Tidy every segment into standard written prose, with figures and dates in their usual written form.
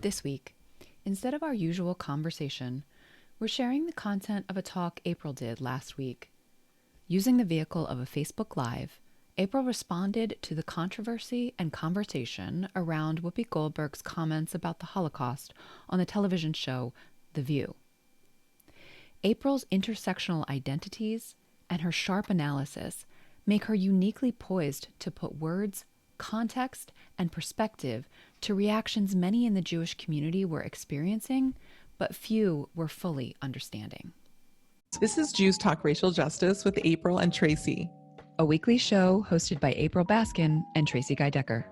This week, instead of our usual conversation, we're sharing the content of a talk April did last week. Using the vehicle of a Facebook Live, April responded to the controversy and conversation around Whoopi Goldberg's comments about the Holocaust on the television show The View. April's intersectional identities and her sharp analysis make her uniquely poised to put words, context, and perspective to reactions many in the Jewish community were experiencing, but few were fully understanding. This is Jews Talk Racial Justice with April and Tracy, a weekly show hosted by April Baskin and Tracy Guy Decker.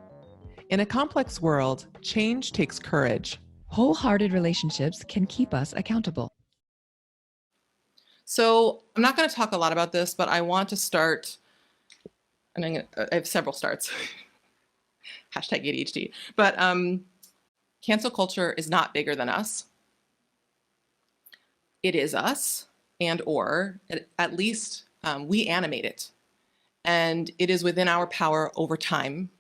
In a complex world, change takes courage. Wholehearted relationships can keep us accountable. So I'm not going to talk a lot about this, but I want to start, and I have several starts. Hashtag ADHD. But cancel culture is not bigger than us. It is us, or at least we animate it. And it is within our power over time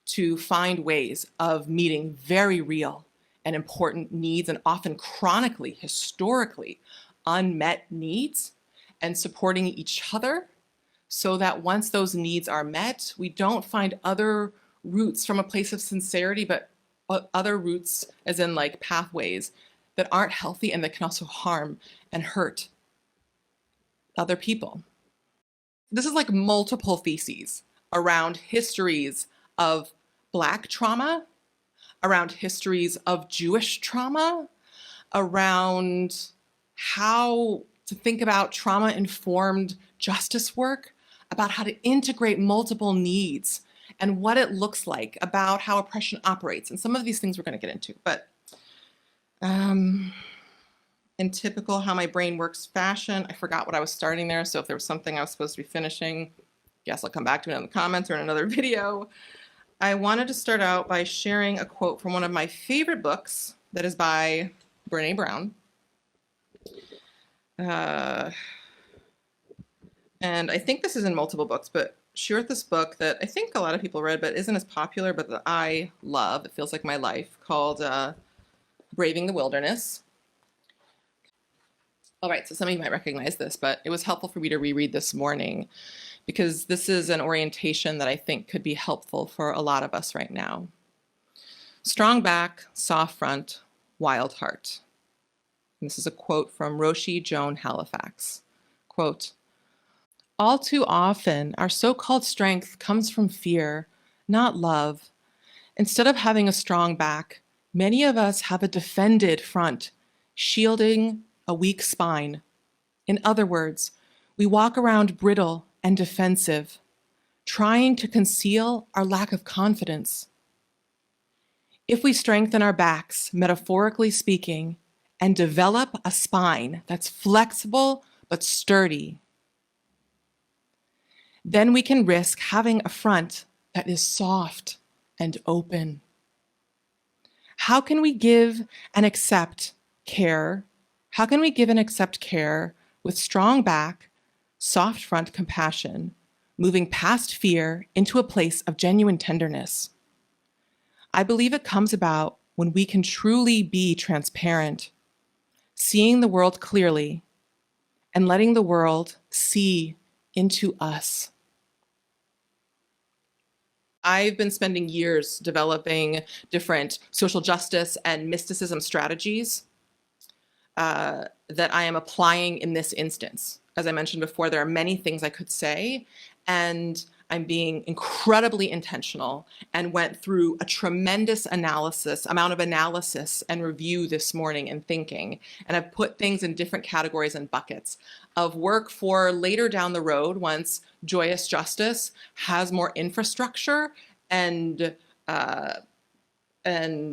to find ways of meeting very real and important needs, and often chronically, historically unmet needs, and supporting each other so that once those needs are met, we don't find other roots from a place of sincerity, but other roots as in like pathways that aren't healthy and that can also harm and hurt other people. This is like multiple theses around histories of Black trauma, around histories of Jewish trauma, around how to think about trauma-informed justice work, about how to integrate multiple needs and what it looks like, about how oppression operates. And some of these things we're going to get into. But in typical how my brain works fashion, I forgot what I was starting there. So if there was something I was supposed to be finishing, guess I'll come back to it in the comments or in another video. I wanted to start out by sharing a quote from one of my favorite books that is by Brené Brown. And I think this is in multiple books, but she wrote this book that I think a lot of people read, but isn't as popular, but that I love. It feels like my life, called Braving the Wilderness. All right, so some of you might recognize this, but it was helpful for me to reread this morning because this is an orientation that I think could be helpful for a lot of us right now. Strong back, soft front, wild heart. And this is a quote from Roshi Joan Halifax. Quote, "All too often, our so-called strength comes from fear, not love. Instead of having a strong back, many of us have a defended front, shielding a weak spine. In other words, we walk around brittle and defensive, trying to conceal our lack of confidence. If we strengthen our backs, metaphorically speaking, and develop a spine that's flexible but sturdy, then we can risk having a front that is soft and open. How can we give and accept care? How can we give and accept care with strong back, soft front compassion, moving past fear into a place of genuine tenderness? I believe it comes about when we can truly be transparent, seeing the world clearly and letting the world see into us." I've been spending years developing different social justice and mysticism strategies that I am applying in this instance. As I mentioned before, there are many things I could say, and I'm being incredibly intentional and went through a tremendous amount of analysis and review this morning and thinking. And I've put things in different categories and buckets of work for later down the road once joyous justice has more infrastructure and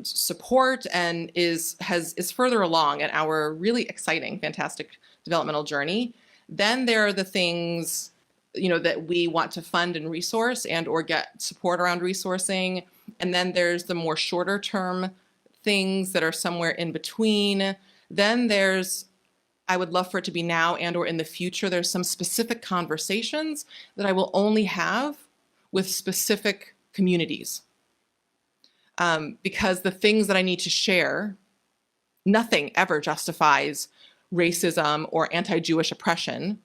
support and is further along in our really exciting, fantastic developmental journey. Then there are the things that we want to fund and resource and or get support around resourcing. And then there's the more shorter term things that are somewhere in between. Then there's, I would love for it to be now and or in the future, there's some specific conversations that I will only have with specific communities. because the things that I need to share, nothing ever justifies racism or anti-Jewish oppression,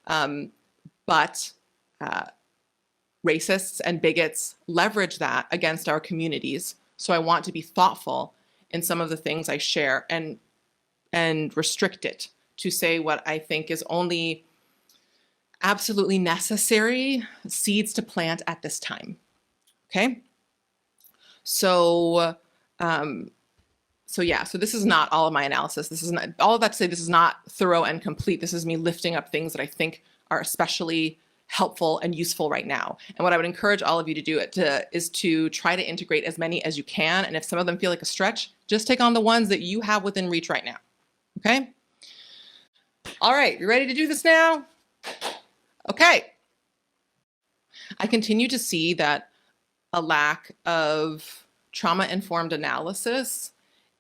but racists and bigots leverage that against our communities. So I want to be thoughtful in some of the things I share and restrict it to say what I think is only absolutely necessary seeds to plant at this time. Okay? So this is not all of my analysis. This is not all of that to say this is not thorough and complete. This is me lifting up things that I think are especially helpful and useful right now. And what I would encourage all of you to do is to try to integrate as many as you can. And if some of them feel like a stretch, just take on the ones that you have within reach right now. Okay? All right, you ready to do this now? Okay. I continue to see that a lack of trauma-informed analysis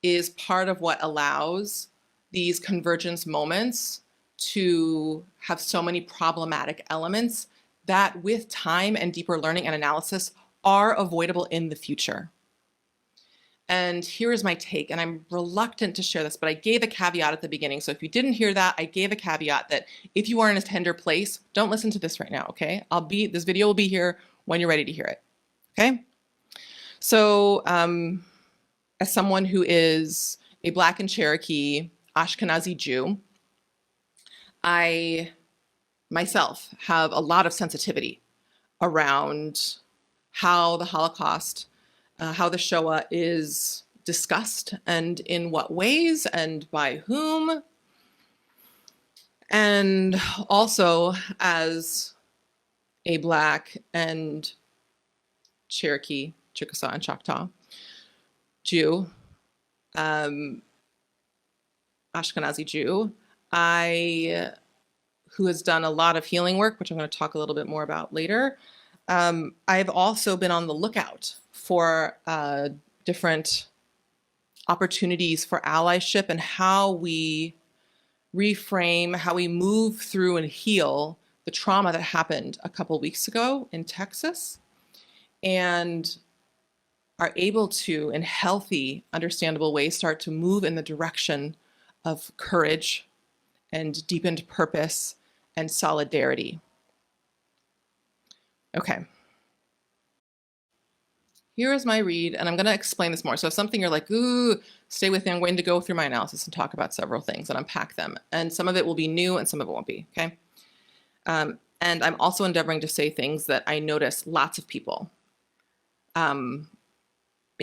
is part of what allows these convergence moments to have so many problematic elements that with time and deeper learning and analysis are avoidable in the future. And here is my take, and I'm reluctant to share this, but I gave a caveat at the beginning. So if you didn't hear that, I gave a caveat that if you are in a tender place, don't listen to this right now, okay? This video will be here when you're ready to hear it, okay? So as someone who is a Black and Cherokee Ashkenazi Jew, I myself have a lot of sensitivity around how the Holocaust, how the Shoah is discussed and in what ways and by whom. And also as a Black and Cherokee, Chickasaw and Choctaw Jew, Ashkenazi Jew, who has done a lot of healing work, which I'm going to talk a little bit more about later. I've also been on the lookout for different opportunities for allyship and how we reframe, how we move through and heal the trauma that happened a couple weeks ago in Texas, and are able to, in healthy, understandable ways, start to move in the direction of courage and deepened purpose and solidarity. Okay. Here is my read, and I'm going to explain this more. So if something you're like, ooh, stay with me, I'm going to go through my analysis and talk about several things and unpack them. And some of it will be new and some of it won't be, okay? And I'm also endeavoring to say things that I notice lots of people in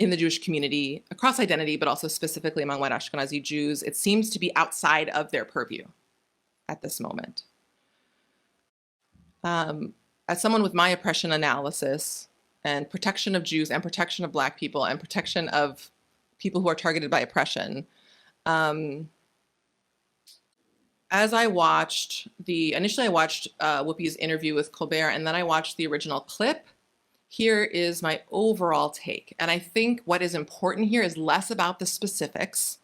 the Jewish community, across identity, but also specifically among white Ashkenazi Jews, it seems to be outside of their purview at this moment. As someone with my oppression analysis and protection of Jews and protection of Black people and protection of people who are targeted by oppression, as I watched initially I watched Whoopi's interview with Colbert, and then I watched the original clip. Here is my overall take. And I think what is important here is less about the specifics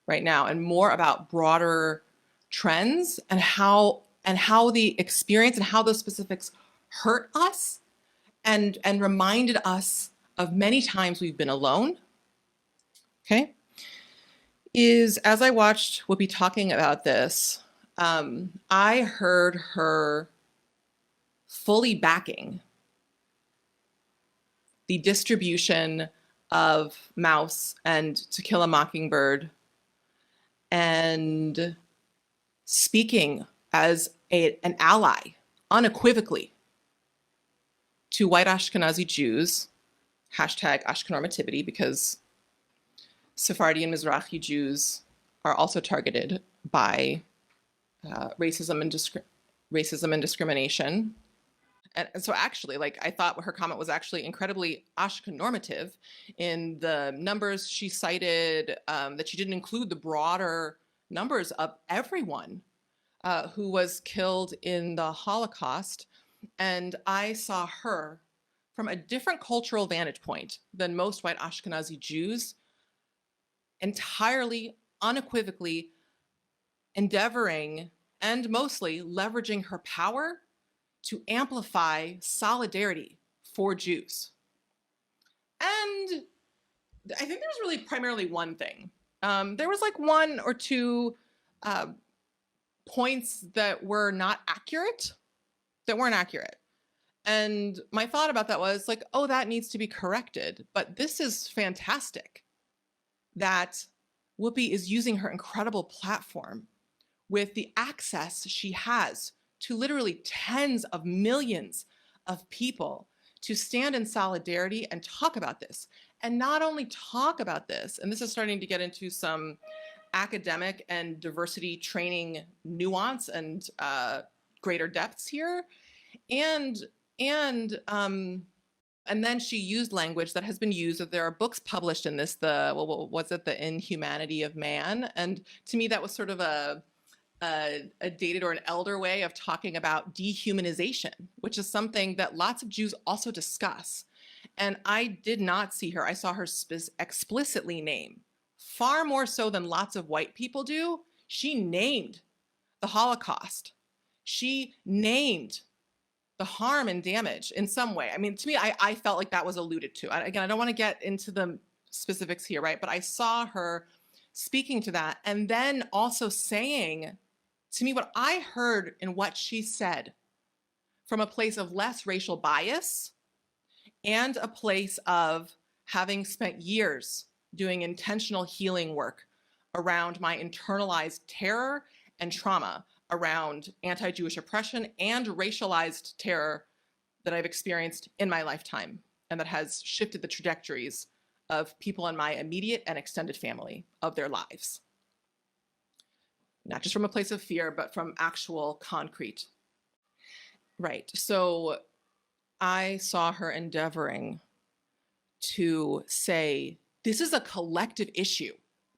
right now and more about broader trends and how the experience and how those specifics hurt us and reminded us of many times we've been alone. Okay? Is as I watched Whoopi talking about this, I heard her fully backing the distribution of Mouse and To Kill a Mockingbird, and speaking as an ally, unequivocally, to white Ashkenazi Jews, hashtag Ashkenormativity, because Sephardi and Mizrahi Jews are also targeted by racism and discrimination. And so actually, like, I thought her comment was actually incredibly Ashkenormative in the numbers she cited, that she didn't include the broader numbers of everyone who was killed in the Holocaust. And I saw her from a different cultural vantage point than most white Ashkenazi Jews, entirely, unequivocally endeavoring and mostly leveraging her power to amplify solidarity for Jews. And I think there was really primarily one thing. There was like one or two points that were not accurate, that weren't accurate. And my thought about that was like, oh, that needs to be corrected. But this is fantastic that Whoopi is using her incredible platform with the access she has to literally tens of millions of people to stand in solidarity and talk about this. And not only talk about this, and this is starting to get into some academic and diversity training nuance and greater depths here. And then she used language that has been used, that there are books published in this, the Inhumanity of Man. And to me, that was sort of a dated or an elder way of talking about dehumanization, which is something that lots of Jews also discuss. And I did not see her. I saw her explicitly name, far more so than lots of white people do. She named the Holocaust. She named the harm and damage in some way. I mean, to me, I felt like that was alluded to. Again, I don't want to get into the specifics here, right? But I saw her speaking to that and then also saying to me what I heard in what she said from a place of less racial bias and a place of having spent years doing intentional healing work around my internalized terror and trauma around anti-Jewish oppression and racialized terror that I've experienced in my lifetime and that has shifted the trajectories of people in my immediate and extended family of their lives. Not just from a place of fear, but from actual concrete. Right, so I saw her endeavoring to say, this is a collective issue.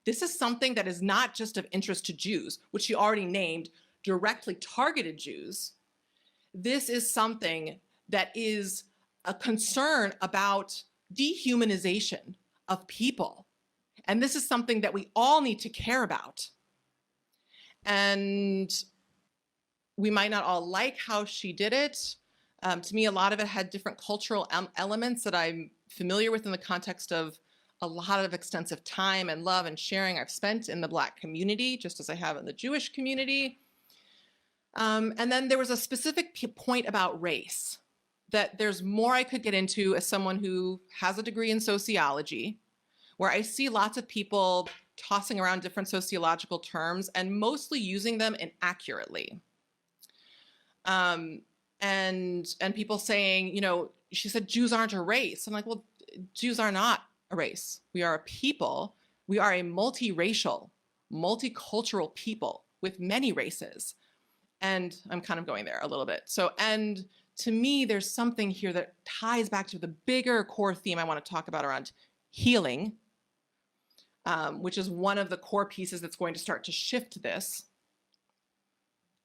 This is something that is not just of interest to Jews, which she already named directly targeted Jews. This is something that is a concern about dehumanization of people. And this is something that we all need to care about. And we might not all like how she did it. To me, a lot of it had different cultural elements that I'm familiar with in the context of a lot of extensive time and love and sharing I've spent in the Black community, just as I have in the Jewish community. And then there was a specific point about race that there's more I could get into as someone who has a degree in sociology, where I see lots of people tossing around different sociological terms and mostly using them inaccurately. And people saying, you know, she said, Jews aren't a race. I'm like, well, Jews are not a race. We are a people. We are a multiracial, multicultural people with many races. And I'm kind of going there a little bit. So, and to me, there's something here that ties back to the bigger core theme I want to talk about around healing, which is one of the core pieces that's going to start to shift this.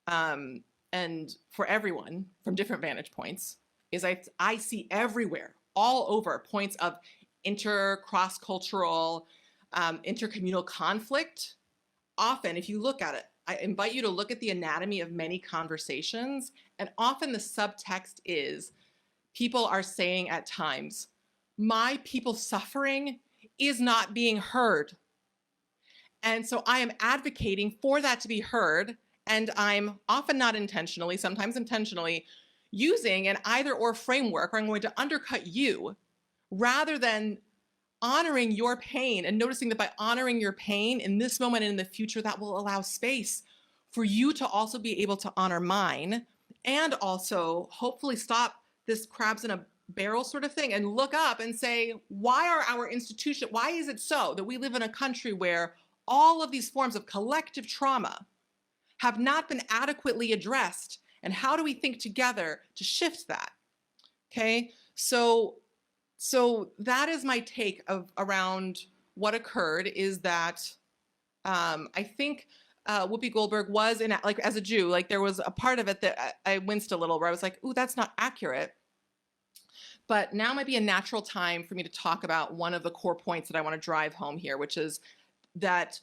And for everyone from different vantage points, is I see everywhere, all over, points of cross-cultural, intercommunal conflict. Often, if you look at it, I invite you to look at the anatomy of many conversations, and often the subtext is people are saying at times, my people's suffering is not being heard. And so I am advocating for that to be heard, and I'm often not intentionally, sometimes intentionally, using an either-or framework where I'm going to undercut you rather than honoring your pain and noticing that by honoring your pain in this moment and in the future, that will allow space for you to also be able to honor mine and also hopefully stop this crabs in a barrel sort of thing and look up and say, why are our institutions, why is it so that we live in a country where all of these forms of collective trauma have not been adequately addressed? And how do we think together to shift that? Okay, so that is my take around what occurred, is that I think Whoopi Goldberg was like, as a Jew, like there was a part of it that I winced a little, where I was like, ooh, that's not accurate. But now might be a natural time for me to talk about one of the core points that I want to drive home here, which is that,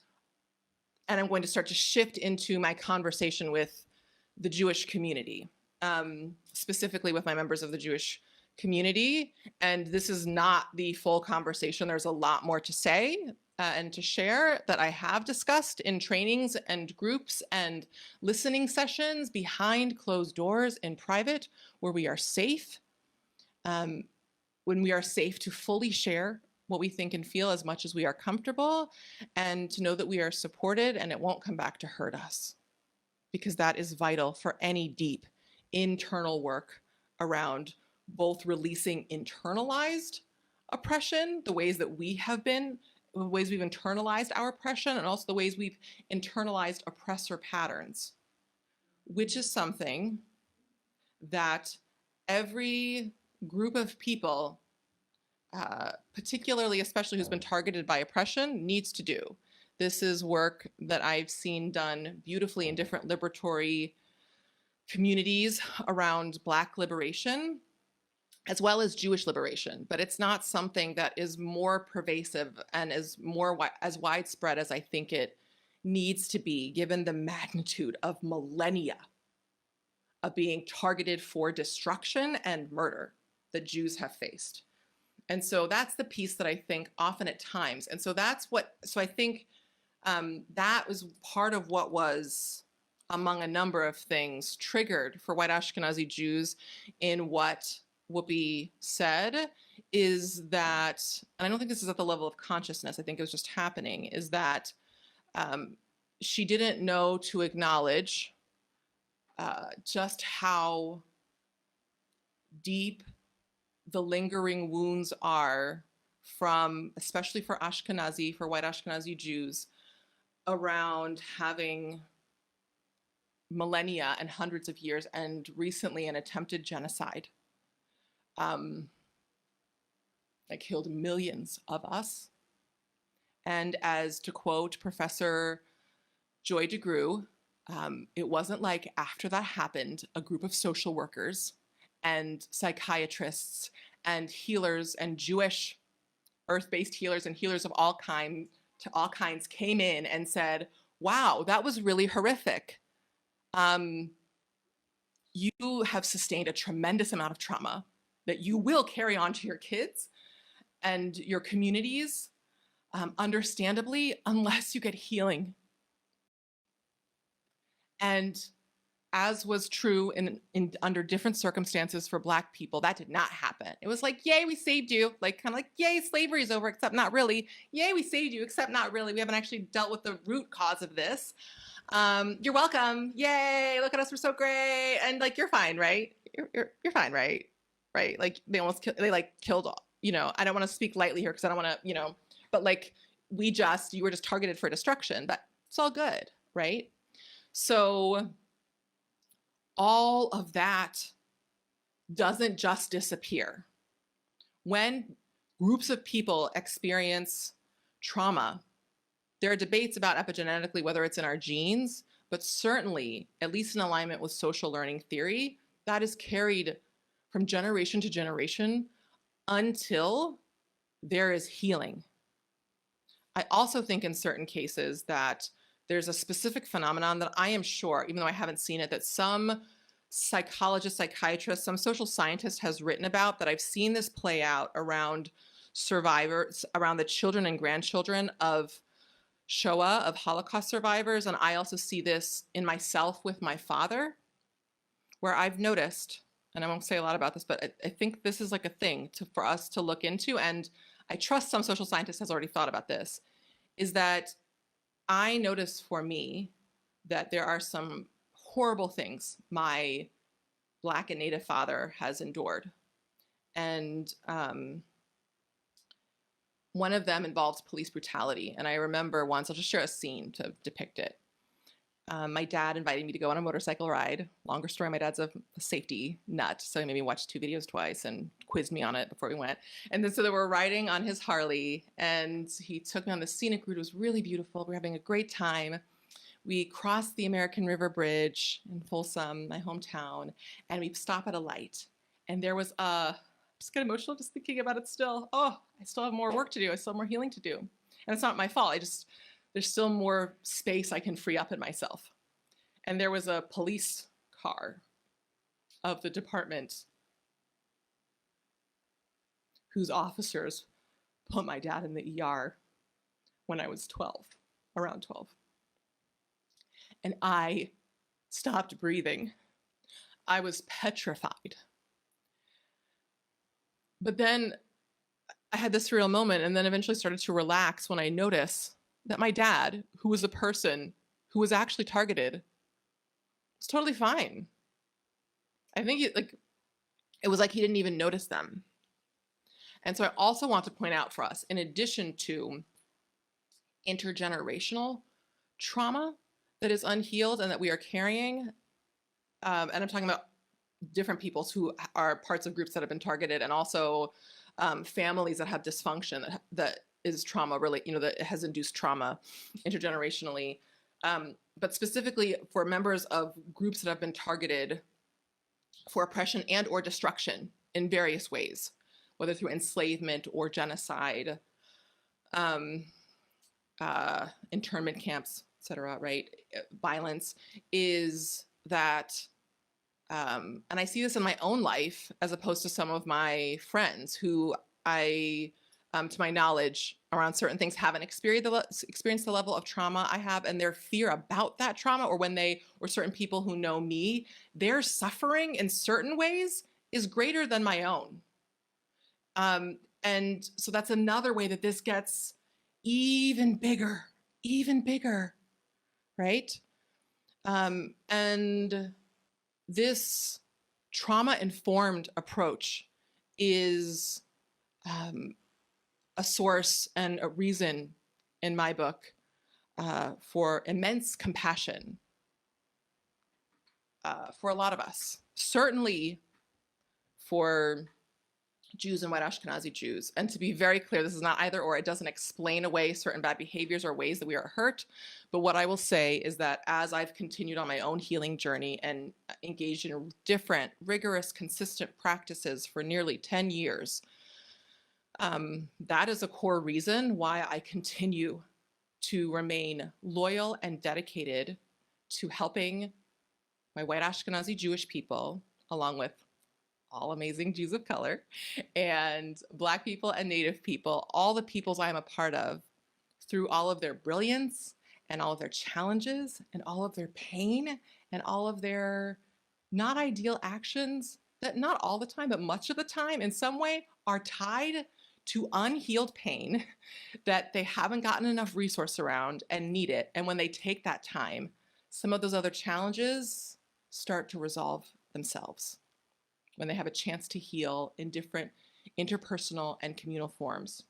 and I'm going to start to shift into my conversation with the Jewish community, specifically with my members of the Jewish community. And this is not the full conversation. There's a lot more to say and to share that I have discussed in trainings and groups and listening sessions behind closed doors in private, where we are safe, when we are safe to fully share what we think and feel as much as we are comfortable, and to know that we are supported and it won't come back to hurt us, because that is vital for any deep internal work around both releasing internalized oppression, the ways that we have been, the ways we've internalized our oppression, and also the ways we've internalized oppressor patterns, which is something that every group of people, particularly, especially who's been targeted by oppression, needs to do. This is work that I've seen done beautifully in different liberatory communities around Black liberation, as well as Jewish liberation, but it's not something that is more pervasive and is more as widespread as I think it needs to be, given the magnitude of millennia of being targeted for destruction and murder that Jews have faced. And so that's the piece that I think often at times, and so that's what, so I think that was part of what was, among a number of things, triggered for white Ashkenazi Jews in what Whoopi said, is that, and I don't think this is at the level of consciousness, I think it was just happening, is that she didn't know to acknowledge just how deep the lingering wounds are from, especially for Ashkenazi, for white Ashkenazi Jews, around having millennia and hundreds of years, and recently an attempted genocide that killed millions of us. And as to quote Professor Joy DeGruy, it wasn't like after that happened, a group of social workers and psychiatrists and healers and Jewish earth-based healers and healers of all kinds came in and said, wow, that was really horrific. You have sustained a tremendous amount of trauma that you will carry on to your kids and your communities, understandably, unless you get healing. And as was true in under different circumstances for Black people, that did not happen. It was like, yay, we saved you. Like, kind of like, yay, slavery is over, except not really. Yay, we saved you, except not really. We haven't actually dealt with the root cause of this. You're welcome. Yay, look at us, we're so great. And like, you're fine, right? You're fine, right? Right? Like, they almost killed, you know, I don't want to speak lightly here because I don't want to, you know, but like, you were just targeted for destruction, but it's all good, right? So all of that doesn't just disappear. When groups of people experience trauma, there are debates about epigenetically whether it's in our genes, but certainly, at least in alignment with social learning theory, that is carried from generation to generation until there is healing. I also think in certain cases that there's a specific phenomenon that I am sure, even though I haven't seen it, that some psychologist, psychiatrist, some social scientist has written about, that I've seen this play out around survivors, around the children and grandchildren of Shoah, of Holocaust survivors. And I also see this in myself with my father, where I've noticed, and I won't say a lot about this, but I think this is like a thing for us to look into, and I trust some social scientist has already thought about this, is that I notice for me that there are some horrible things my Black and Native father has endured. And one of them involves police brutality. And I remember once, I'll just share a scene to depict it. My dad invited me to go on a motorcycle ride. Longer story, my dad's a safety nut, so he made me watch 2 videos twice and quizzed me on it before we went. And then so they were riding on his Harley, and he took me on the scenic route. It was really beautiful. We were having a great time. We crossed the American River Bridge in Folsom, my hometown, and we stop at a light. And there was I'm just get emotional just thinking about it still. Oh, I still have more work to do. I still have more healing to do. And it's not my fault. There's still more space I can free up in myself. And there was a police car of the department whose officers put my dad in the ER when I was 12, around 12. And I stopped breathing. I was petrified. But then I had this surreal moment and then eventually started to relax when I noticed that my dad, who was the person who was actually targeted, was totally fine. I think it was like he didn't even notice them. And so I also want to point out for us, in addition to intergenerational trauma that is unhealed and that we are carrying, and I'm talking about different peoples who are parts of groups that have been targeted, and also families that have dysfunction that is trauma related, that has induced trauma intergenerationally. But specifically for members of groups that have been targeted for oppression and or destruction in various ways, whether through enslavement or genocide, internment camps, et cetera, right? Violence is that, and I see this in my own life as opposed to some of my friends who I, to my knowledge, around certain things haven't experienced the level of trauma I have, and their fear about that trauma, or or certain people who know me, their suffering in certain ways is greater than my own. And so that's another way that this gets even bigger, right? And this trauma-informed approach is a source and a reason in my book for immense compassion for a lot of us. Certainly for Jews and white Ashkenazi Jews. And to be very clear, this is not either or. It doesn't explain away certain bad behaviors or ways that we are hurt. But what I will say is that as I've continued on my own healing journey and engaged in different, rigorous, consistent practices for nearly 10 years, that is a core reason why I continue to remain loyal and dedicated to helping my white Ashkenazi Jewish people, along with all amazing Jews of color, and Black people and Native people, all the peoples I am a part of, through all of their brilliance and all of their challenges and all of their pain and all of their not ideal actions that not all the time, but much of the time in some way are tied to unhealed pain that they haven't gotten enough resource around and need it. And when they take that time, some of those other challenges start to resolve themselves when they have a chance to heal in different interpersonal and communal forms.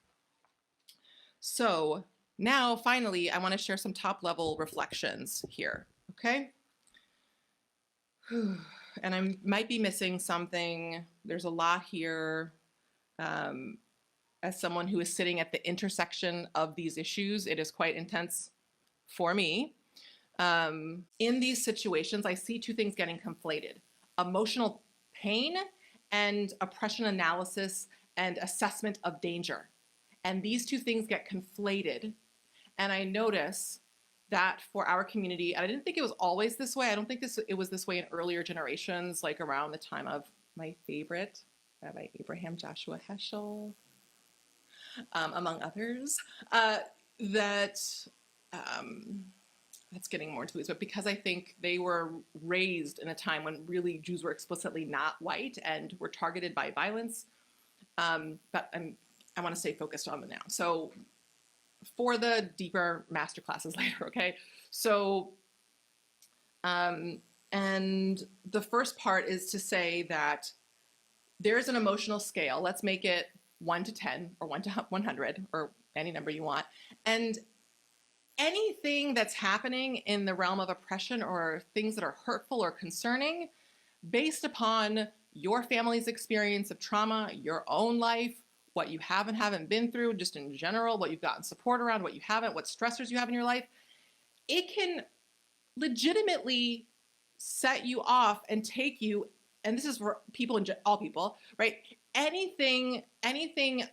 So now, finally, I want to share some top-level reflections here, okay? And I might be missing something. There's a lot here. As someone who is sitting at the intersection of these issues, it is quite intense for me. In these situations, I see two things getting conflated: emotional pain and oppression analysis and assessment of danger. And these two things get conflated. And I notice that for our community, and I didn't think it was always this way. I don't think it was this way in earlier generations, like around the time of my favorite, Rabbi Abraham Joshua Heschel, among others, that's getting more into these, but because I think they were raised in a time when really Jews were explicitly not white and were targeted by violence. But I want to stay focused on them now. So for the deeper master classes later, okay? So, and the first part is to say that there's an emotional scale. Let's make it 1 to 10 or 1 to 100 or any number you want. And anything that's happening in the realm of oppression or things that are hurtful or concerning, based upon your family's experience of trauma, your own life, what you have and haven't been through, just in general, what you've gotten support around, what you haven't, what stressors you have in your life, it can legitimately set you off and take you, and this is for people, all people, right? Anything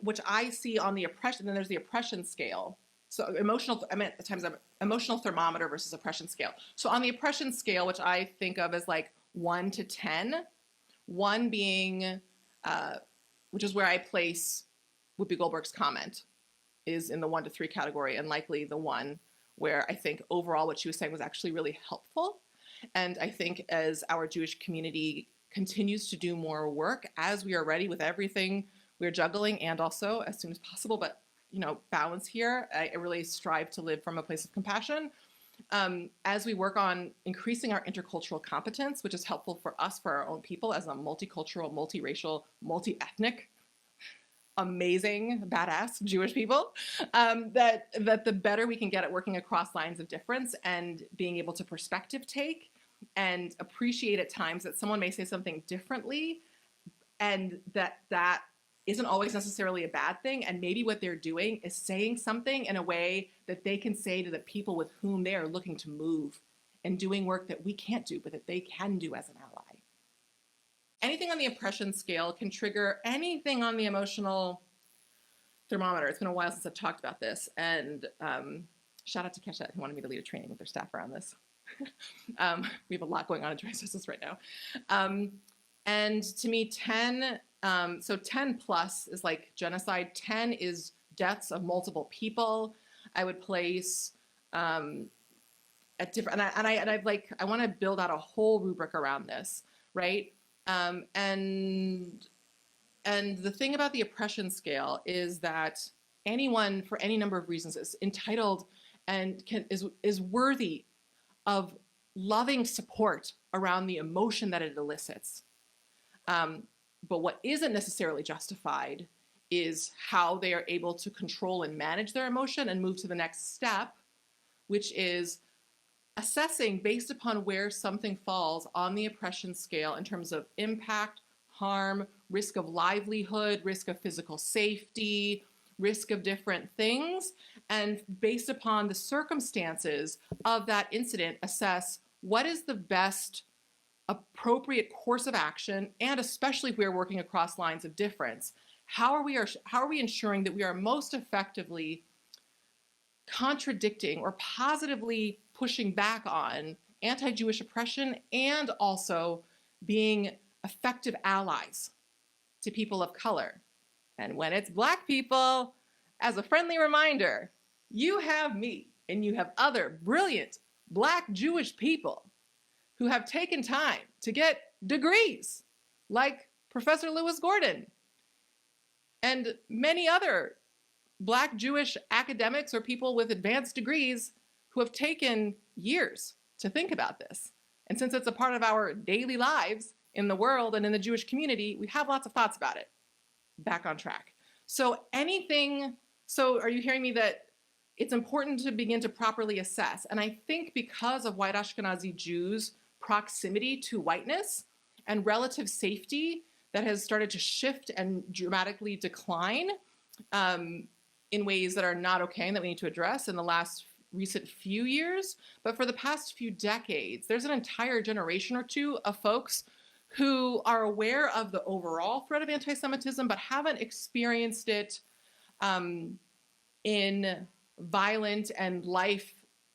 which I see on the oppression, then there's the oppression scale. So emotional thermometer versus oppression scale. So on the oppression scale, which I think of as like 1 to 10, 1 being, which is where I place Whoopi Goldberg's comment is in the 1 to 3 category, and likely the one where I think overall what she was saying was actually really helpful. And I think as our Jewish community continues to do more work, as we are ready with everything we're juggling, and also as soon as possible, but balance here, I really strive to live from a place of compassion. As we work on increasing our intercultural competence, which is helpful for us, for our own people, as a multicultural, multiracial, multi-ethnic, amazing, badass Jewish people, that the better we can get at working across lines of difference and being able to perspective take and appreciate at times that someone may say something differently, and that isn't always necessarily a bad thing. And maybe what they're doing is saying something in a way that they can say to the people with whom they are looking to move and doing work that we can't do, but that they can do as an ally. Anything on the oppression scale can trigger anything on the emotional thermometer. It's been a while since I've talked about this. And shout out to Kesha, who wanted me to lead a training with their staff around this. We have a lot going on in justice justice right now. And to me, 10, so 10 plus is like genocide. 10 is deaths of multiple people. I would place at different, I want to build out a whole rubric around this, right? And the thing about the oppression scale is that anyone, for any number of reasons, is entitled and is worthy of loving support around the emotion that it elicits. But what isn't necessarily justified is how they are able to control and manage their emotion and move to the next step, which is assessing based upon where something falls on the oppression scale in terms of impact, harm, risk of livelihood, risk of physical safety, risk of different things, and based upon the circumstances of that incident, assess what is the best appropriate course of action, and especially if we are working across lines of difference, how are we ensuring that we are most effectively contradicting or positively pushing back on anti-Jewish oppression and also being effective allies to people of color. And when it's Black people, as a friendly reminder, you have me and you have other brilliant Black Jewish people who have taken time to get degrees, like Professor Lewis Gordon and many other Black Jewish academics or people with advanced degrees who have taken years to think about this. And since it's a part of our daily lives in the world and in the Jewish community, we have lots of thoughts about it. Back on track. So are you hearing me that it's important to begin to properly assess? And I think because of white Ashkenazi Jews' proximity to whiteness and relative safety that has started to shift and dramatically decline in ways that are not okay and that we need to address in the last recent few years, but for the past few decades, there's an entire generation or two of folks who are aware of the overall threat of anti-Semitism, but haven't experienced it in violent and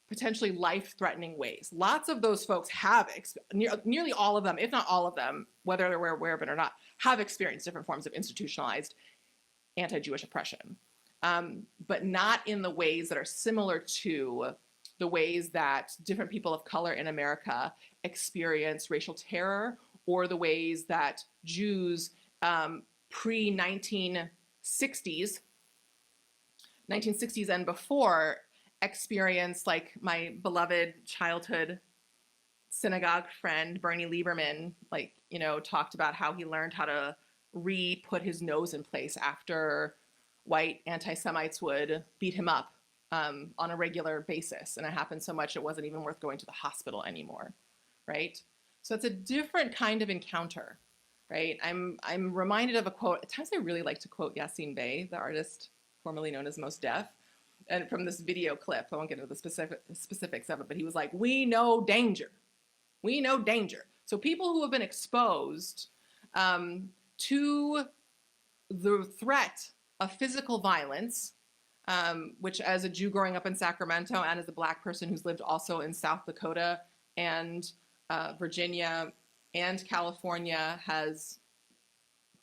potentially life-threatening ways. Lots of those folks have, nearly all of them, if not all of them, whether they're aware of it or not, have experienced different forms of institutionalized anti-Jewish oppression, but not in the ways that are similar to the ways that different people of color in America experience racial terror, or the ways that Jews pre-1960s and before experienced, like my beloved childhood synagogue friend, Bernie Lieberman, talked about how he learned how to put his nose in place after white anti-Semites would beat him up on a regular basis. And it happened so much it wasn't even worth going to the hospital anymore, right? So it's a different kind of encounter, right? I'm reminded of a quote. At times I really like to quote Yassine Bey, the artist formerly known as Mos Def, and from this video clip. I won't get into the specifics of it, but he was like, "We know danger. We know danger." So people who have been exposed to the threat of physical violence, which as a Jew growing up in Sacramento and as a Black person who's lived also in South Dakota and Virginia and California, has,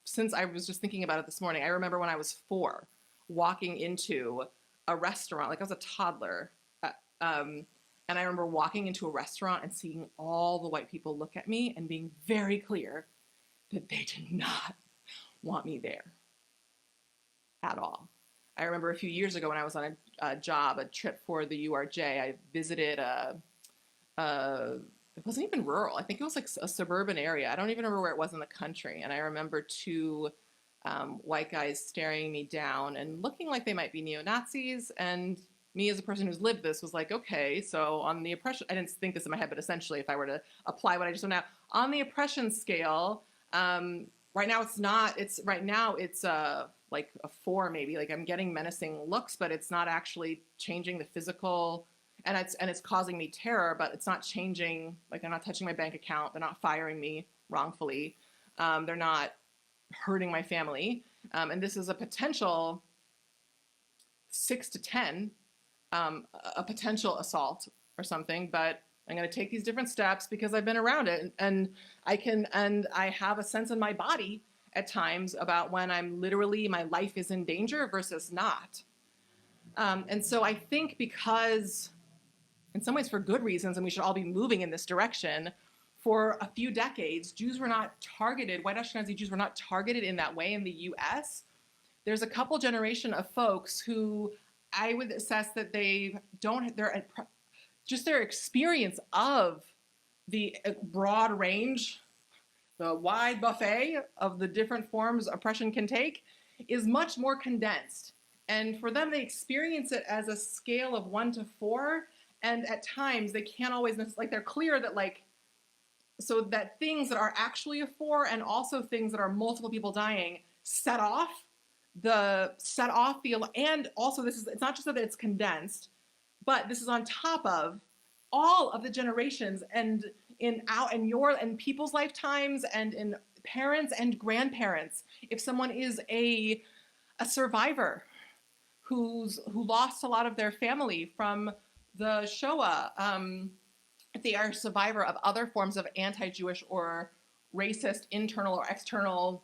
since I was just thinking about it this morning, I remember when I was 4, walking into a restaurant, like I was a toddler. And I remember walking into a restaurant and seeing all the white people look at me and being very clear that they did not want me there at all. I remember a few years ago when I was on a trip for the URJ, I visited it wasn't even rural. I think it was like a suburban area. I don't even remember where it was in the country. And I remember two white guys staring me down and looking like they might be neo-Nazis. And me as a person who's lived this was like, okay, so on the oppression, I didn't think this in my head, but essentially if I were to apply what I just went out, on the oppression scale, right now it's not, it's like a 4 maybe, like I'm getting menacing looks, but it's not actually changing the physical, and it's causing me terror, but it's not changing, like they're not touching my bank account, they're not firing me wrongfully, they're not hurting my family, and this is a potential 6 to 10, a potential assault or something, but I'm going to take these different steps because I've been around it, and I have a sense in my body at times about when I'm literally, my life is in danger versus not. And so I think because, in some ways for good reasons, and we should all be moving in this direction, for a few decades, Jews were not targeted, white Ashkenazi Jews were not targeted in that way in the US. There's a couple generation of folks who I would assess that their experience of the broad range, the wide buffet of the different forms oppression can take is much more condensed. And for them, they experience it as a scale of 1 to 4. And at times they can't always, like they're clear that like, so that things that are actually a 4 and also things that are multiple people dying set off the, and also it's not just that it's condensed, but this is on top of all of the generations and in people's lifetimes and in parents and grandparents. If someone is a survivor who lost a lot of their family from the Shoah, if they are a survivor of other forms of anti-Jewish or racist internal or external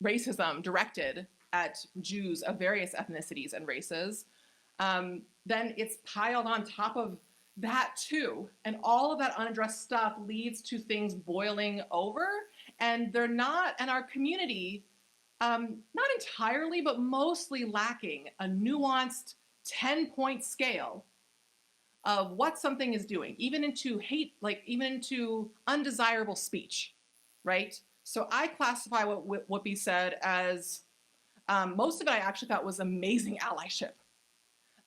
racism directed at Jews of various ethnicities and races, then it's piled on top of that too. And all of that unaddressed stuff leads to things boiling over, and they're not, and our community, not entirely, but mostly lacking a nuanced 10-point scale of what something is doing, even into hate, like even into undesirable speech, right? So I classify what Whoopi said as, most of it I actually thought was amazing allyship.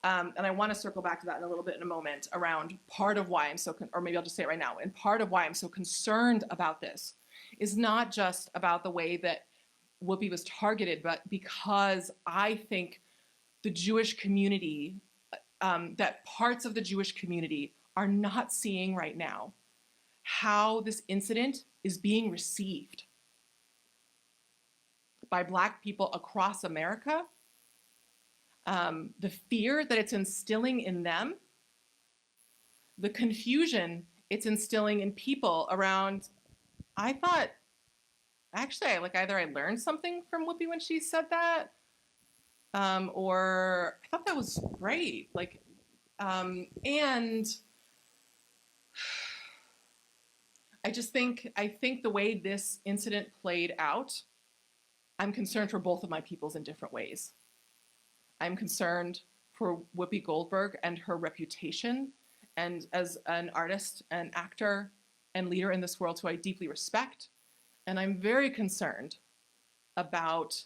And I want to circle back to that in a little bit in a moment around part of why I'm so, or maybe I'll just say it right now, and part of why I'm so concerned about this is not just about the way that Whoopi was targeted, but because I think the Jewish community, that parts of the Jewish community are not seeing right now how this incident is being received by Black people across America, the fear that it's instilling in them, the confusion it's instilling in people around. I thought, actually, like either I learned something from Whoopi when she said that, or I thought that was great. Like, and I think the way this incident played out, I'm concerned for both of my peoples in different ways. I'm concerned for Whoopi Goldberg and her reputation, and as an artist and actor and leader in this world who I deeply respect. And I'm very concerned about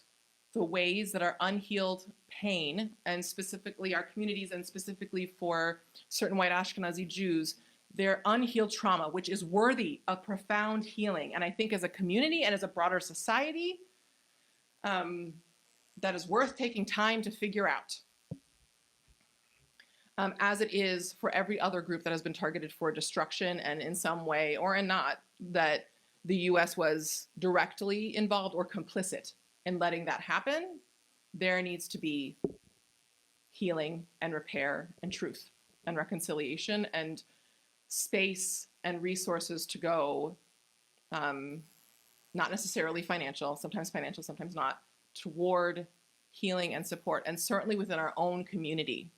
the ways that our unhealed pain, and specifically our communities, and specifically for certain white Ashkenazi Jews, their unhealed trauma, which is worthy of profound healing. And I think as a community and as a broader society, that is worth taking time to figure out, as it is for every other group that has been targeted for destruction and in some way or in not, that the US was directly involved or complicit in letting that happen. There needs to be healing and repair and truth and reconciliation and space and resources to go, not necessarily financial, sometimes not, toward healing and support, and certainly within our own community,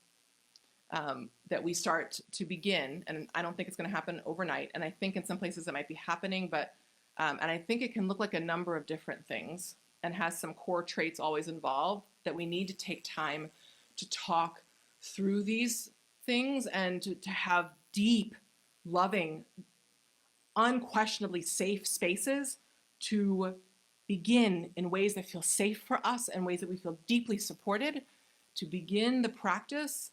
that we start to begin. And I don't think it's going to happen overnight. And I think in some places it might be happening, but and I think it can look like a number of different things and has some core traits always involved, that we need to take time to talk through these things and to have deep, loving, unquestionably safe spaces to begin in ways that feel safe for us and ways that we feel deeply supported, to begin the practice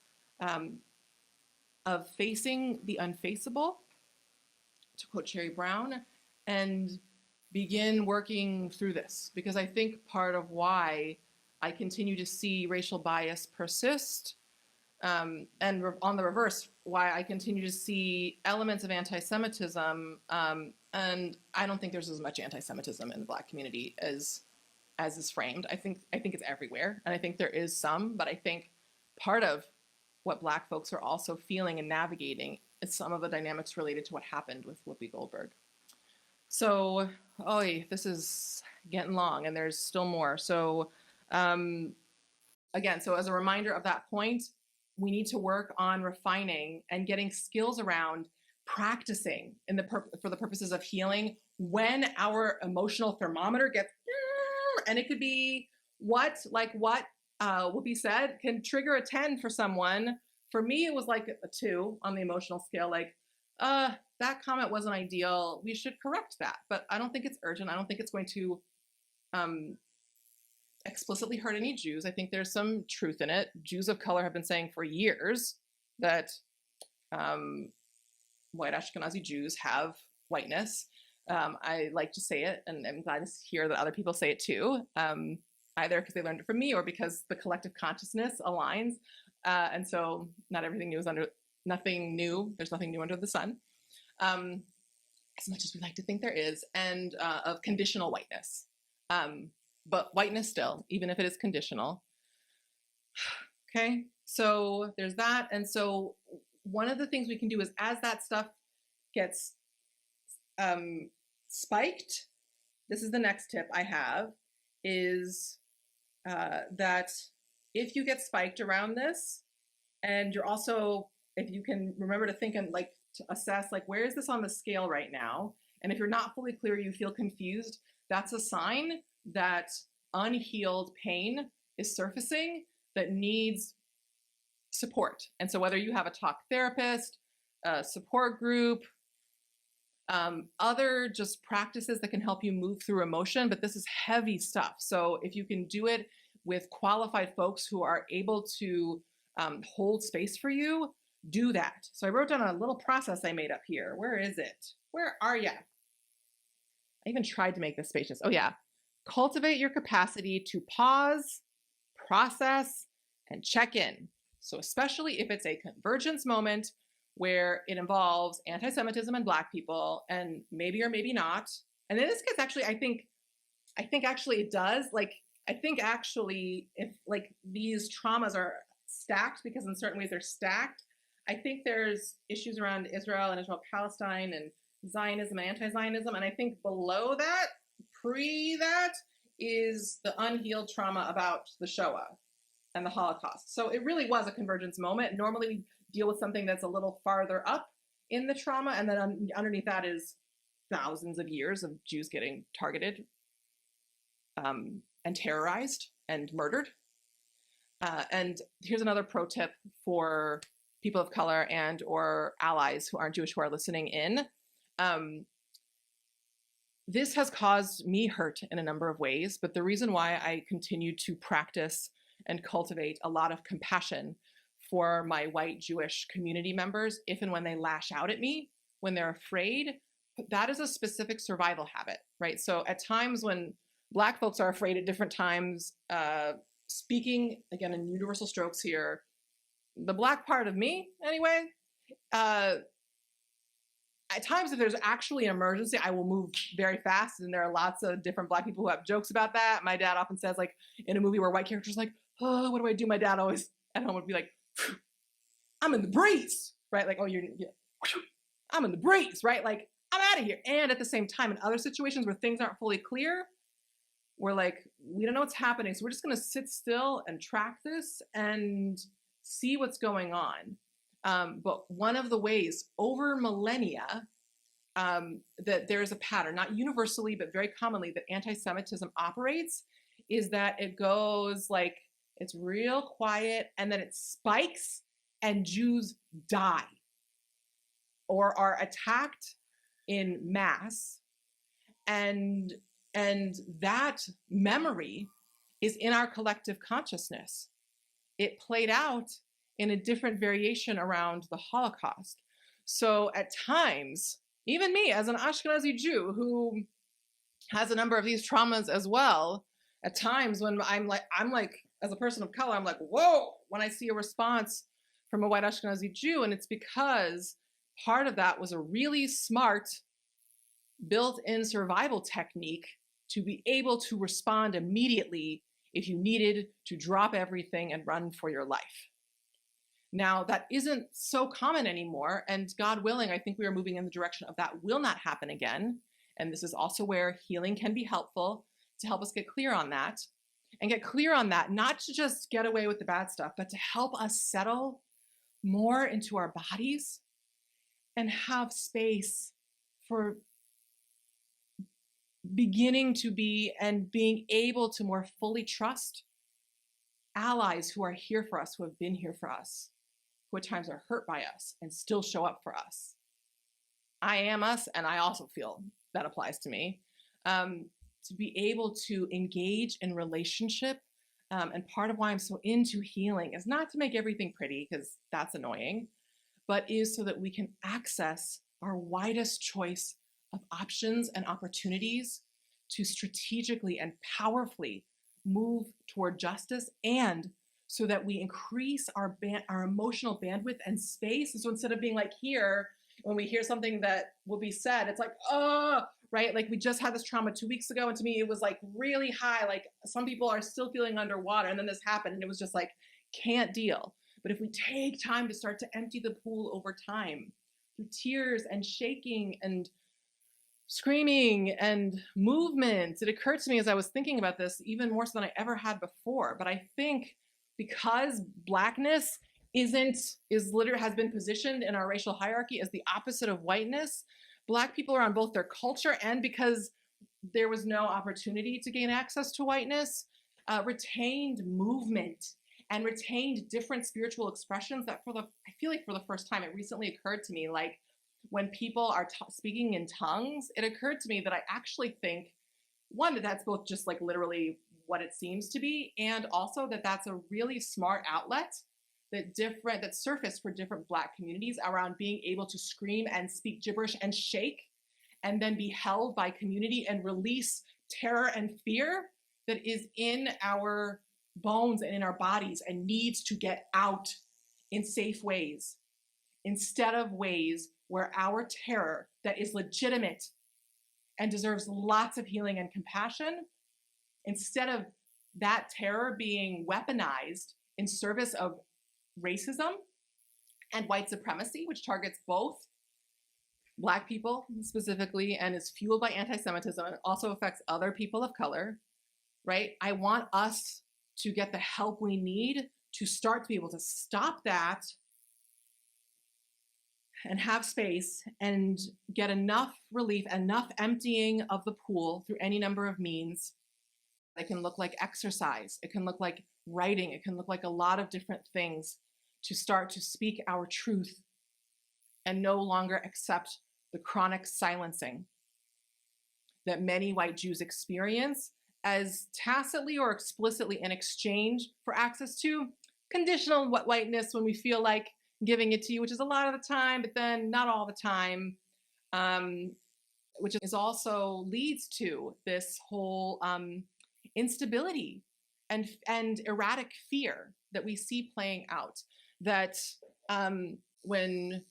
of facing the unfaceable, to quote Brené Brown, and begin working through this. Because I think part of why I continue to see racial bias persist, and on the reverse, why I continue to see elements of anti-Semitism, and I don't think there's as much anti-Semitism in the Black community as is framed. I think it's everywhere, and I think there is some, but I think part of what Black folks are also feeling and navigating is some of the dynamics related to what happened with Whoopi Goldberg. So, this is getting long, and there's still more. So, again, so as a reminder of that point, we need to work on refining and getting skills around practicing for the purposes of healing when our emotional thermometer gets, and it could be what Whoopi said can trigger a 10 for someone. For me, it was like a 2 on the emotional scale. Like, that comment wasn't ideal. We should correct that, but I don't think it's urgent. I don't think it's going to explicitly hurt any Jews. I think there's some truth in it. Jews of color have been saying for years that white Ashkenazi Jews have whiteness. I like to say it, and I'm glad to hear that other people say it too, either because they learned it from me or because the collective consciousness aligns. And so not everything new is nothing new. There's nothing new under the sun, as much as we like to think there is, and of conditional whiteness. But whiteness still, even if it is conditional. Okay, so there's that. And so one of the things we can do is, as that stuff gets spiked, this is the next tip I have, is that if you get spiked around this, and you're also, if you can remember to think and like to assess, like, where is this on the scale right now? And if you're not fully clear, you feel confused, that's a sign that unhealed pain is surfacing that needs support. And so whether you have a talk therapist, a support group, other just practices that can help you move through emotion, but this is heavy stuff. So if you can do it with qualified folks who are able to hold space for you, do that. So I wrote down a little process I made up here. Where is it? Where are you? I even tried to make this spacious. Oh yeah. Cultivate your capacity to pause, process, and check in. So especially if it's a convergence moment where it involves anti-Semitism and Black people, and maybe or maybe not. And in this case, actually, I think actually it does. Like, I think actually if like these traumas are stacked, because in certain ways they're stacked, I think there's issues around Israel and Israel-Palestine and Zionism and anti-Zionism. And I think below that, pre that, is the unhealed trauma about the Shoah and the Holocaust. So it really was a convergence moment. Normally we deal with something that's a little farther up in the trauma, and then underneath that is thousands of years of Jews getting targeted and terrorized and murdered. And here's another pro tip for people of color and or allies who aren't Jewish who are listening in. This has caused me hurt in a number of ways, but the reason why I continue to practice and cultivate a lot of compassion for my white Jewish community members, if and when they lash out at me, when they're afraid, that is a specific survival habit, right? So at times when Black folks are afraid at different times, speaking, again, in universal strokes here, the Black part of me, anyway, at times if there's actually an emergency, I will move very fast, and there are lots of different Black people who have jokes about that. My dad often says, like, in a movie where white characters like, oh, what do I do? My dad always at home would be like, I'm in the breeze, right? Like, oh, I'm in the breeze, right? Like, I'm out of here. And at the same time, in other situations where things aren't fully clear, we're like, we don't know what's happening. So we're just going to sit still and track this and see what's going on. But one of the ways over millennia that there's a pattern, not universally, but very commonly, that anti-Semitism operates is that it goes like, it's real quiet and then it spikes and Jews die or are attacked in mass. And that memory is in our collective consciousness. It played out in a different variation around the Holocaust. So at times, even me as an Ashkenazi Jew who has a number of these traumas as well, at times when I'm like, as a person of color, I'm like, whoa, when I see a response from a white Ashkenazi Jew, and it's because part of that was a really smart built-in survival technique to be able to respond immediately if you needed to drop everything and run for your life. Now, that isn't so common anymore, and God willing, I think we are moving in the direction of that will not happen again. And this is also where healing can be helpful to help us get clear on that. And get clear on that, not to just get away with the bad stuff, but to help us settle more into our bodies and have space for beginning to be and being able to more fully trust allies who are here for us, who have been here for us, who at times are hurt by us and still show up for us. I am us, and I also feel that applies to me. To be able to engage in relationship, and part of why I'm so into healing is not to make everything pretty, because that's annoying, but is so that we can access our widest choice of options and opportunities to strategically and powerfully move toward justice, and so that we increase our emotional bandwidth and space. And so instead of being like here, when we hear something that will be said, it's like, oh, right? Like we just had this trauma 2 weeks ago, and to me, it was like really high. Like some people are still feeling underwater, and then this happened, and it was just like, can't deal. But if we take time to start to empty the pool over time through tears and shaking and screaming and movement, it occurred to me as I was thinking about this even more so than I ever had before. But I think because Blackness has been positioned in our racial hierarchy as the opposite of whiteness, Black people are on both their culture and because there was no opportunity to gain access to whiteness, retained movement and retained different spiritual expressions that I feel like for the first time, it recently occurred to me, like when people are speaking in tongues, it occurred to me that I actually think, one, that that's both just like literally what it seems to be, and also that that's a really smart outlet that surfaced for different Black communities around being able to scream and speak gibberish and shake and then be held by community and release terror and fear that is in our bones and in our bodies and needs to get out in safe ways, instead of ways where our terror that is legitimate and deserves lots of healing and compassion, instead of that terror being weaponized in service of racism and white supremacy, which targets both Black people specifically and is fueled by anti-Semitism and also affects other people of color, right? I want us to get the help we need to start to be able to stop that and have space and get enough relief, enough emptying of the pool through any number of means. It can look like exercise. It can look like writing. It can look like a lot of different things to start to speak our truth and no longer accept the chronic silencing that many white Jews experience as tacitly or explicitly in exchange for access to conditional whiteness when we feel like giving it to you, which is a lot of the time, but then not all the time, which is also leads to this whole instability and erratic fear that we see playing out. That when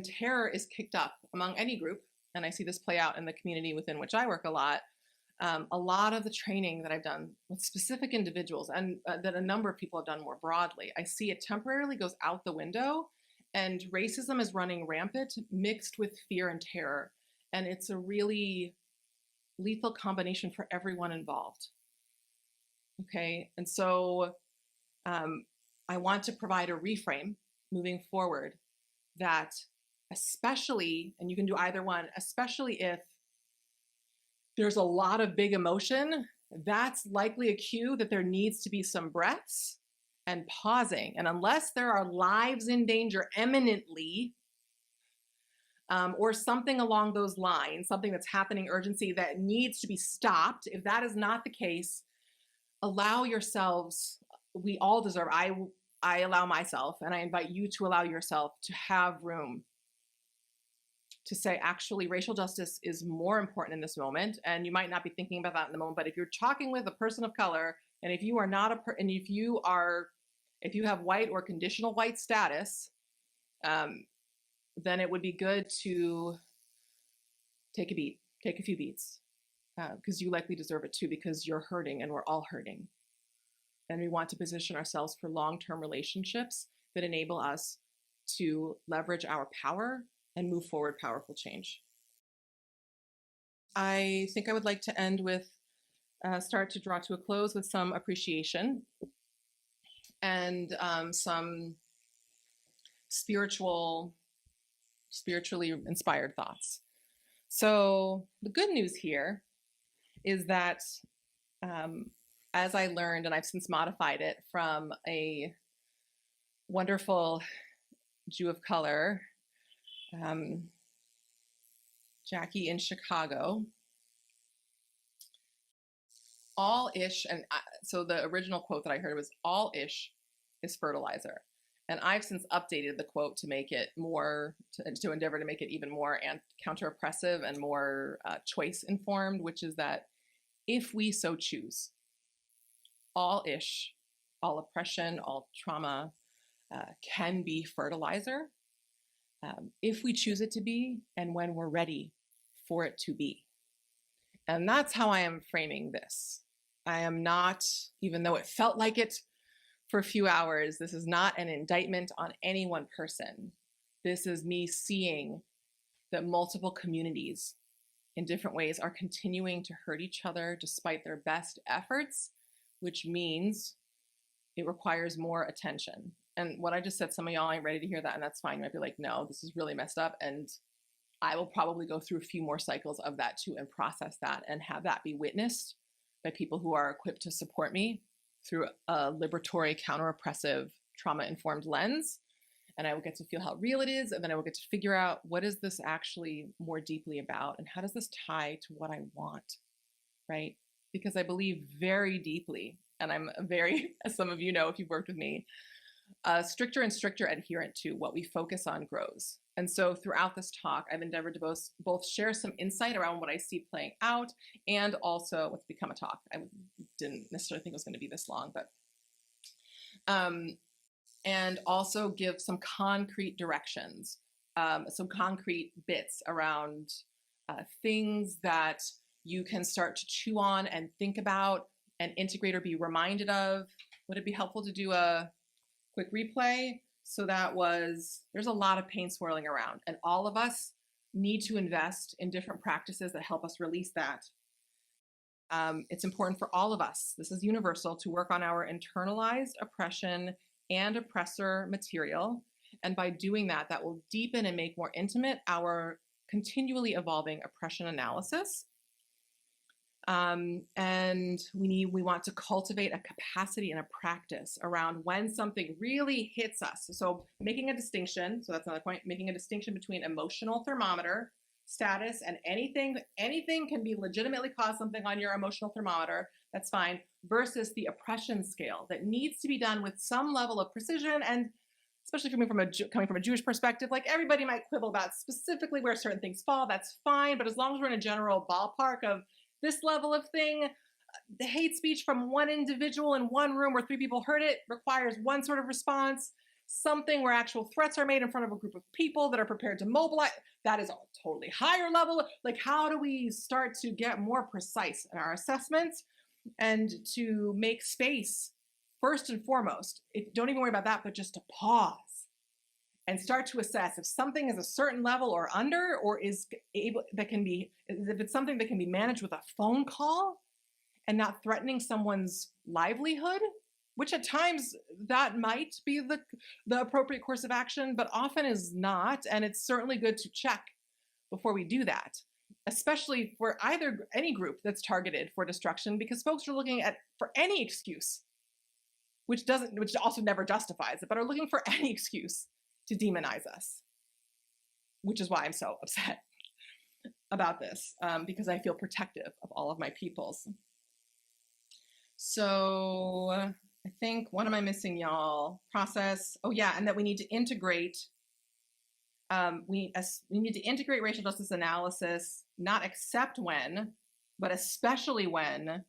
terror is kicked up among any group, and I see this play out in the community within which I work a lot of the training that I've done with specific individuals and that a number of people have done more broadly, I see it temporarily goes out the window and racism is running rampant mixed with fear and terror. And it's a really lethal combination for everyone involved. Okay, and so I want to provide a reframe moving forward that, especially, and you can do either one, especially if there's a lot of big emotion, that's likely a cue that there needs to be some breaths and pausing. And unless there are lives in danger imminently, or something along those lines, something that's happening, urgency that needs to be stopped, if that is not the case, allow yourselves, we all deserve, I allow myself, and I invite you to allow yourself to have room to say, actually, racial justice is more important in this moment. And you might not be thinking about that in the moment, but if you're talking with a person of color, and if you are not and if you have white or conditional white status, then it would be good to take a few beats, because you likely deserve it too, because you're hurting and we're all hurting. And we want to position ourselves for long-term relationships that enable us to leverage our power and move forward powerful change. I think I would like to end with, start to draw to a close with some appreciation and some spiritually inspired thoughts. So the good news here is that as I learned, and I've since modified it from a wonderful Jew of color, Jackie in Chicago, all-ish, and so the original quote that I heard was, all-ish is fertilizer. And I've since updated the quote to make it more, to endeavor to make it even more counter-oppressive and more choice-informed, which is that if we so choose, all-ish, all oppression, all trauma can be fertilizer, if we choose it to be, and when we're ready for it to be. And that's how I am framing this. I am not, even though it felt like it for a few hours, this is not an indictment on any one person. This is me seeing that multiple communities in different ways are continuing to hurt each other despite their best efforts, which means it requires more attention. And what I just said, some of y'all ain't ready to hear that, and that's fine. You might be like, no, this is really messed up. And I will probably go through a few more cycles of that too and process that and have that be witnessed by people who are equipped to support me through a liberatory, counter-oppressive, trauma-informed lens. And I will get to feel how real it is, and then I will get to figure out, what is this actually more deeply about, and how does this tie to what I want, right? Because I believe very deeply, and I'm very, as some of you know if you've worked with me, stricter and stricter adherent to what we focus on grows. And so throughout this talk, I've endeavored to both share some insight around what I see playing out, and also what's become a talk. I didn't necessarily think it was going to be this long, but and also give some concrete directions, some concrete bits around things that you can start to chew on and think about and integrate or be reminded of. Would it be helpful to do a quick replay? So there's a lot of pain swirling around, and all of us need to invest in different practices that help us release that. It's important for all of us, this is universal, to work on our internalized oppression and oppressor material. And by doing that, that will deepen and make more intimate our continually evolving oppression analysis. And we want to cultivate a capacity and a practice around when something really hits us. So making a distinction, so that's another point, making a distinction between emotional thermometer status and anything can be legitimately cause something on your emotional thermometer, that's fine, versus the oppression scale that needs to be done with some level of precision. And especially coming from a Jewish perspective, like, everybody might quibble about specifically where certain things fall, that's fine. But as long as we're in a general ballpark of this level of thing, the hate speech from one individual in one room where 3 people heard it requires one sort of response. Something where actual threats are made in front of a group of people that are prepared to mobilize, that is a totally higher level. Like, how do we start to get more precise in our assessments and to make space, first and foremost, don't even worry about that, but just to pause and start to assess if something is a certain level or under, or is able, that can be, if it's something that can be managed with a phone call and not threatening someone's livelihood, which at times that might be the appropriate course of action, but often is not. And it's certainly good to check before we do that, especially for any group that's targeted for destruction, because folks are looking for any excuse, which also never justifies it, but are looking for any excuse to demonize us, which is why I'm so upset about this, because I feel protective of all of my peoples. So I think, what am I missing, y'all? Process. Oh yeah, and that we need to integrate. We need to integrate racial justice analysis, not except when, but especially when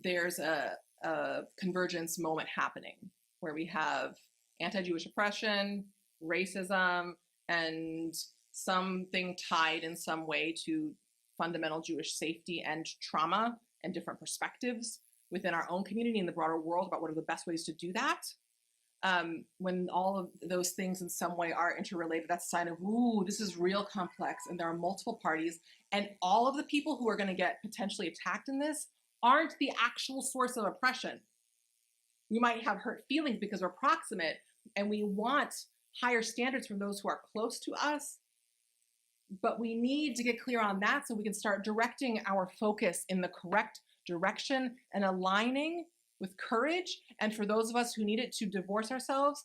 there's a convergence moment happening, where we have anti-Jewish oppression, racism, and something tied in some way to fundamental Jewish safety and trauma and different perspectives within our own community and the broader world about what are the best ways to do that. When all of those things in some way are interrelated, that's a sign of, ooh, this is real complex, and there are multiple parties, and all of the people who are going to get potentially attacked in this aren't the actual source of oppression. We might have hurt feelings because we're proximate, and we want higher standards from those who are close to us, but we need to get clear on that so we can start directing our focus in the correct direction and aligning with courage, and for those of us who need it, to divorce ourselves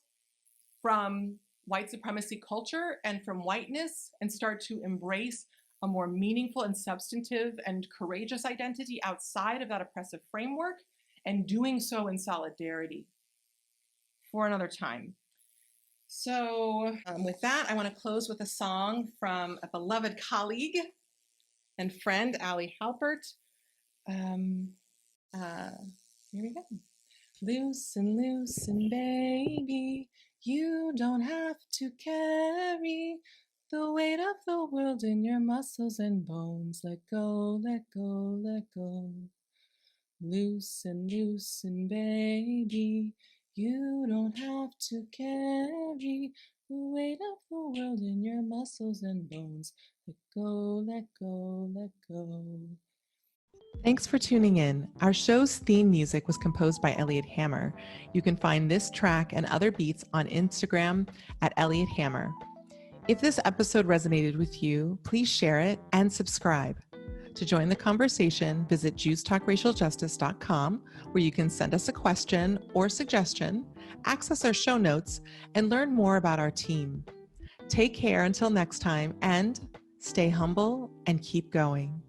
from white supremacy culture and from whiteness and start to embrace a more meaningful and substantive and courageous identity outside of that oppressive framework, and doing so in solidarity for another time. So with that, I want to close with a song from a beloved colleague and friend, Allie Halpert. Here we go. Loosen, loosen, baby. You don't have to carry the weight of the world in your muscles and bones. Let go, let go, let go. Loosen, loosen, baby. You don't have to carry the weight of the world in your muscles and bones. Let go, let go, let go. Thanks for tuning in. Our show's theme music was composed by Elliot Hammer. You can find this track and other beats on Instagram at Elliot Hammer. If this episode resonated with you, please share it and subscribe. To join the conversation, visit JewsTalkRacialJustice.com, where you can send us a question or suggestion, access our show notes, and learn more about our team. Take care until next time, and stay humble and keep going.